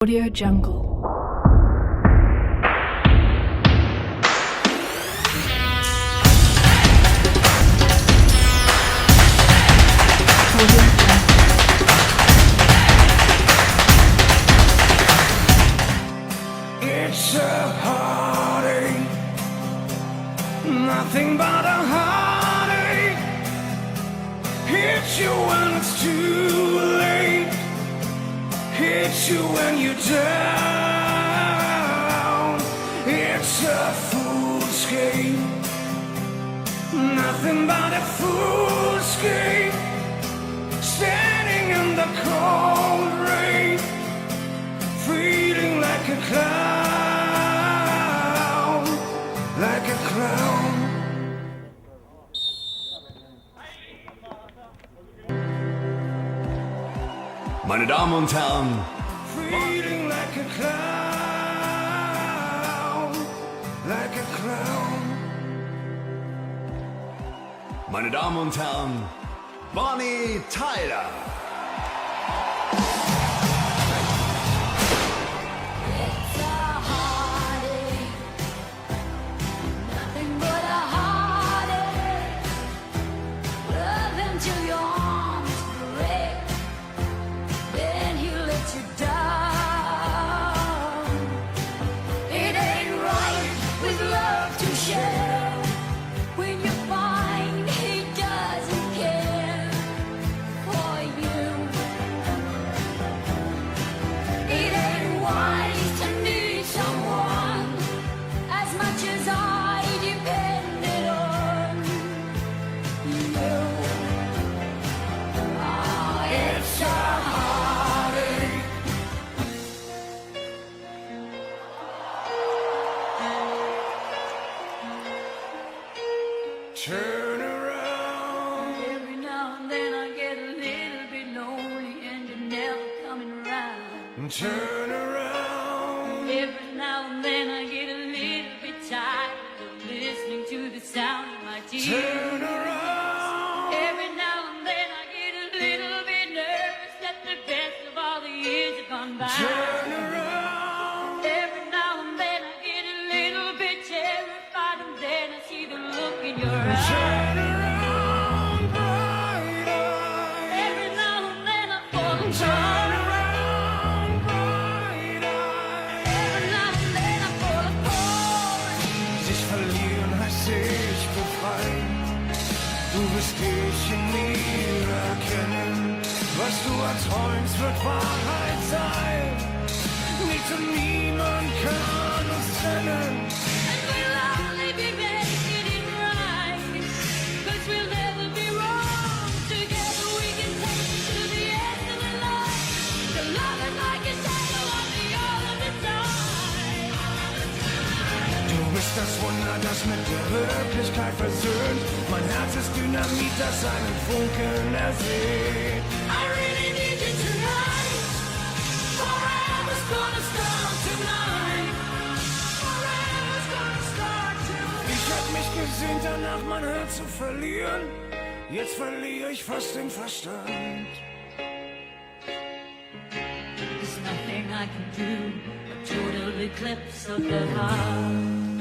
Audio Jungle. It's a heartache, nothing but a heartache. Hits you when it's too late, hits you when you're down. It's a fool's game, nothing but a fool's game. Standing in the cold rain, feeling like a clown, like a clown. Meine Damen und Herren, Feeling like a clown, like a clown. meine Damen und Herren, Bonnie Tyler. It's a heartache, nothing but a heartache. Love until your arms break, then he lets you down. It ain't right with love to share when you find he doesn't care for you. It ain't wise to need someone as much as I depended on you. Oh, it's a heartache. Turn around, Every now and then I get a little bit lonely and you're never coming around. turn around. Every now and then I get a little bit tired of listening to the sound of my tears. Turn around. Every now and then I get a little bit nervous that the best of all the years have gone by. Turn around. Every now and then I get a little bit terrified and then I see the look in your eyes. Turn around, bright eyes. Every now and then I fall Turn apart. around, bright eyes. Every now and then I fall apart. Sich verlieren heißt sich befreien. Du wirst dich in mir erkennen. Was du erträumst, wird Wahrheit sein. Nichts und niemand kann uns trennen. And we'll only be making it right, 'cause we'll never be wrong. Together we can take it to the end of the line. The love is like a shadow on the other side. Du bist das Wunder, das mit der Wirklichkeit versöhnt. Mein Herz ist Dynamit, das seinen Funken ersehnt. I really need you tonight. Forever's gonna start tonight. Forever's gonna start tonight. Ich hab mich gesehnt danach, mein Herz zu verlieren. Jetzt verliere ich fast den Verstand. There's nothing I can do. A total eclipse of the heart.